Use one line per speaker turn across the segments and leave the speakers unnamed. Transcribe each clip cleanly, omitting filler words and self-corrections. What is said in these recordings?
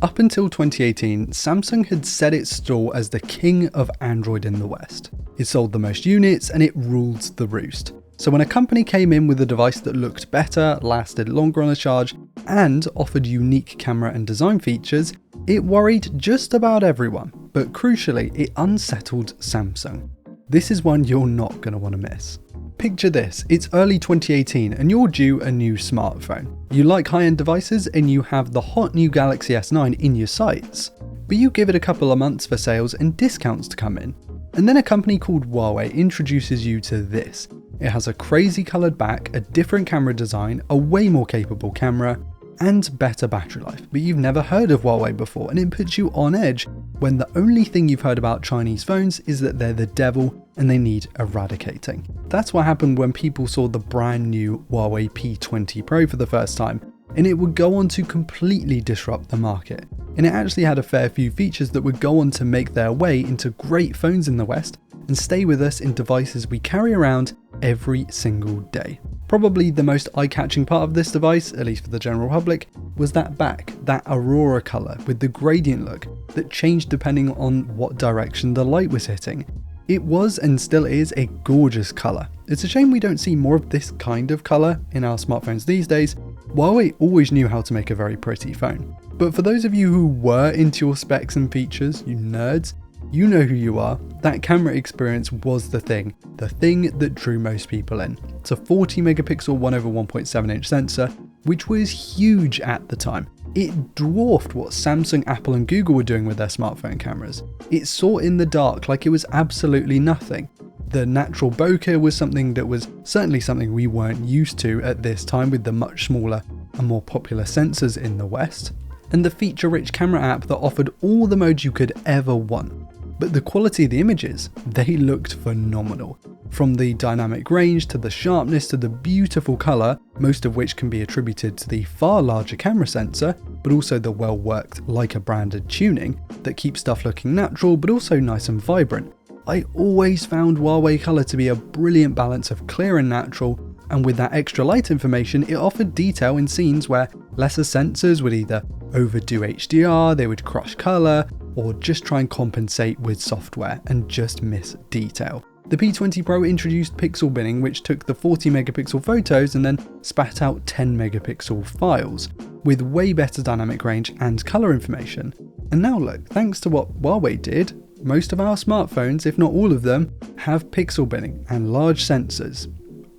Up until 2018, Samsung had set its stall as the king of Android in the West. It sold the most units and it ruled the roost. So when a company came in with a device that looked better, lasted longer on a charge, and offered unique camera and design features, it worried just about everyone, but crucially, it unsettled Samsung. This is one you're not going to want to miss. Picture this, it's early 2018 and you're due a new smartphone. You like high-end devices and you have the hot new Galaxy S9 in your sights, but you give it a couple of months for sales and discounts to come in. And then a company called Huawei introduces you to this. It has a crazy coloured back, a different camera design, a way more capable camera, and better battery life. But you've never heard of Huawei before, and it puts you on edge when the only thing you've heard about Chinese phones is that they're the devil and they need eradicating. That's what happened when people saw the brand new Huawei P20 Pro for the first time, and it would go on to completely disrupt the market. And it actually had a fair few features that would go on to make their way into great phones in the West and stay with us in devices we carry around every single day. Probably the most eye-catching part of this device, at least for the general public, was that back, that aurora colour with the gradient look that changed depending on what direction the light was hitting. It was and still is a gorgeous colour. It's a shame we don't see more of this kind of colour in our smartphones these days. Huawei always knew how to make a very pretty phone. But for those of you who were into your specs and features, you nerds, you know who you are. That camera experience was the thing that drew most people in. It's a 40 megapixel 1/1.7 inch sensor, which was huge at the time. It dwarfed what Samsung, Apple and Google were doing with their smartphone cameras. It saw in the dark like it was absolutely nothing. The natural bokeh was something that was certainly something we weren't used to at this time with the much smaller and more popular sensors in the West. And the feature-rich camera app that offered all the modes you could ever want. But the quality of the images, they looked phenomenal. From the dynamic range to the sharpness to the beautiful colour, most of which can be attributed to the far larger camera sensor, but also the well-worked Leica branded tuning that keeps stuff looking natural but also nice and vibrant. I always found Huawei colour to be a brilliant balance of clear and natural, and with that extra light information, it offered detail in scenes where lesser sensors would either overdo HDR, they would crush colour, or just try and compensate with software and just miss detail. The P20 Pro introduced pixel binning, which took the 40 megapixel photos and then spat out 10 megapixel files, with way better dynamic range and colour information. And now look, thanks to what Huawei did, most of our smartphones, if not all of them, have pixel binning and large sensors.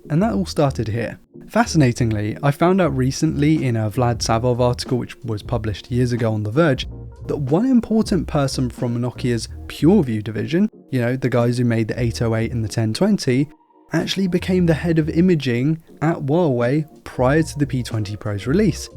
And that all started here. Fascinatingly, I found out recently in a Vlad Savov article which was published years ago on The Verge, that one important person from Nokia's PureView division, you know, the guys who made the 808 and the 1020, actually became the head of imaging at Huawei prior to the P20 Pro's release.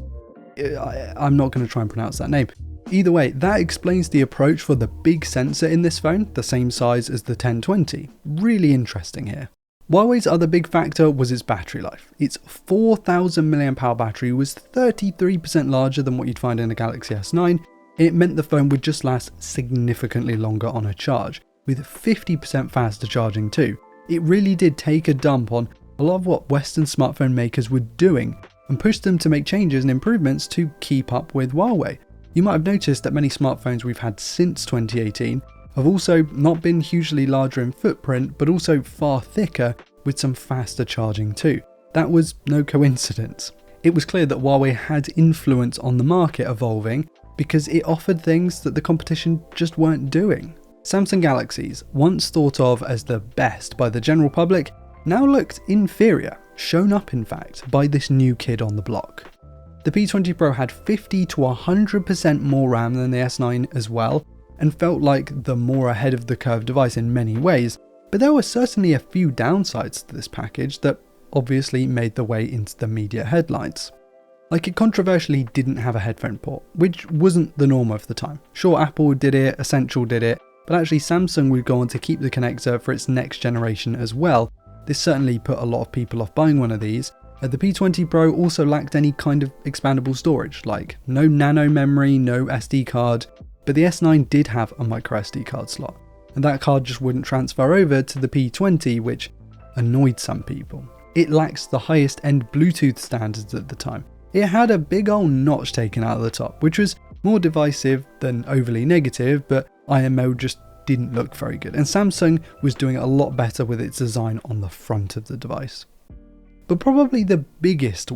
I'm not going to try and pronounce that name. Either way, that explains the approach for the big sensor in this phone, the same size as the 1020. Really interesting here. Huawei's other big factor was its battery life. Its 4000 mAh battery was 33% larger than what you'd find in a Galaxy S9. It meant the phone would just last significantly longer on a charge, with 50% faster charging too. It really did take a dump on a lot of what Western smartphone makers were doing and pushed them to make changes and improvements to keep up with Huawei. You might have noticed that many smartphones we've had since 2018 have also not been hugely larger in footprint, but also far thicker with some faster charging too. That was no coincidence. It was clear that Huawei had influence on the market evolving because it offered things that the competition just weren't doing. Samsung Galaxies, once thought of as the best by the general public, now looked inferior, shown up in fact, by this new kid on the block. The P20 Pro had 50 to 100% more RAM than the S9 as well, and felt like the more ahead of the curve device in many ways, but there were certainly a few downsides to this package that obviously made their way into the media headlines. Like, it controversially didn't have a headphone port, which wasn't the norm of the time. Sure, Apple did it, Essential did it, but actually Samsung would go on to keep the connector for its next generation as well. This certainly put a lot of people off buying one of these. The P20 Pro also lacked any kind of expandable storage, like no nano memory, no SD card, but the S9 did have a micro SD card slot, and that card just wouldn't transfer over to the P20, which annoyed some people. It lacks the highest end Bluetooth standards at the time. It had a big old notch taken out of the top, which was more divisive than overly negative, but IMO just didn't look very good, and Samsung was doing a lot better with its design on the front of the device. But probably the biggest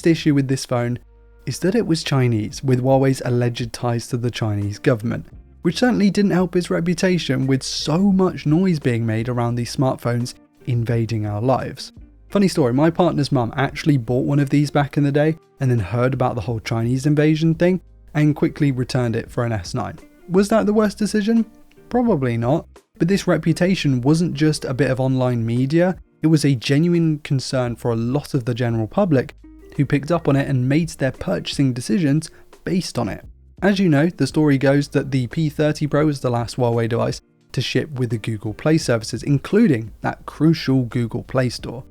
issue with this phone is that it was Chinese, with Huawei's alleged ties to the Chinese government, which certainly didn't help its reputation with so much noise being made around these smartphones invading our lives. Funny story, my partner's mum actually bought one of these back in the day and then heard about the whole Chinese invasion thing and quickly returned it for an S9. Was that the worst decision? Probably not, but this reputation wasn't just a bit of online media, it was a genuine concern for a lot of the general public who picked up on it and made their purchasing decisions based on it. As you know, the story goes that the P30 Pro was the last Huawei device to ship with the Google Play services, including that crucial Google Play Store.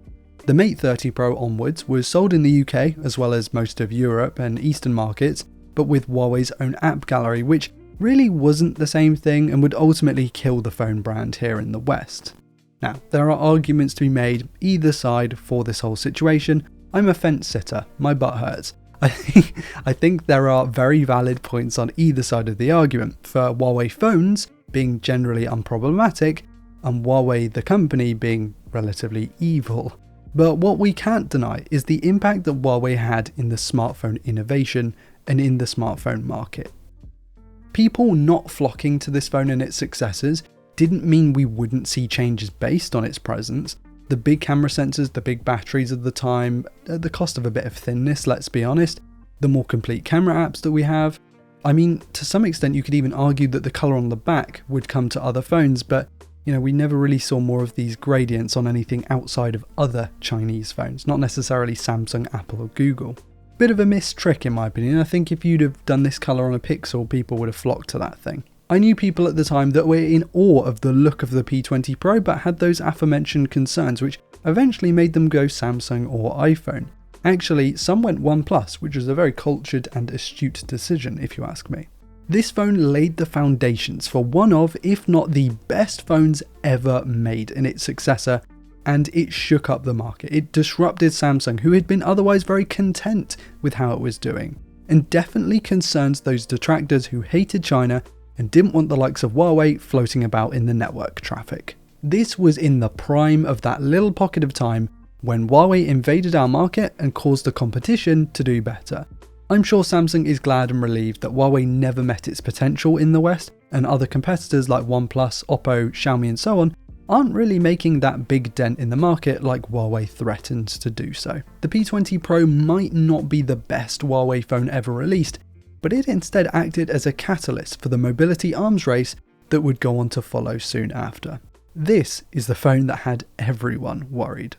The Mate 30 Pro onwards was sold in the UK as well as most of Europe and Eastern markets, but with Huawei's own app gallery, which really wasn't the same thing and would ultimately kill the phone brand here in the West. Now, there are arguments to be made either side for this whole situation. I'm a fence sitter, my butt hurts. I think there are very valid points on either side of the argument, for Huawei phones being generally unproblematic and Huawei the company being relatively evil. But what we can't deny is the impact that Huawei had in the smartphone innovation and in the smartphone market. People not flocking to this phone and its successors didn't mean we wouldn't see changes based on its presence. The big camera sensors, the big batteries of the time, at the cost of a bit of thinness, let's be honest, the more complete camera apps that we have. I mean, to some extent you could even argue that the colour on the back would come to other phones, but we never really saw more of these gradients on anything outside of other Chinese phones, not necessarily Samsung, Apple or Google. Bit of a missed trick in my opinion. I think if you'd have done this colour on a Pixel, people would have flocked to that thing. I knew people at the time that were in awe of the look of the P20 Pro but had those aforementioned concerns which eventually made them go Samsung or iPhone. Actually, some went OnePlus, which was a very cultured and astute decision if you ask me. This phone laid the foundations for one of, if not the best phones ever made in its successor, and it shook up the market. It disrupted Samsung, who had been otherwise very content with how it was doing, and definitely concerns those detractors who hated China and didn't want the likes of Huawei floating about in the network traffic. This was in the prime of that little pocket of time when Huawei invaded our market and caused the competition to do better. I'm sure Samsung is glad and relieved that Huawei never met its potential in the West, and other competitors like OnePlus, Oppo, Xiaomi and so on aren't really making that big dent in the market like Huawei threatens to do so. The P20 Pro might not be the best Huawei phone ever released, but it instead acted as a catalyst for the mobility arms race that would go on to follow soon after. This is the phone that had everyone worried.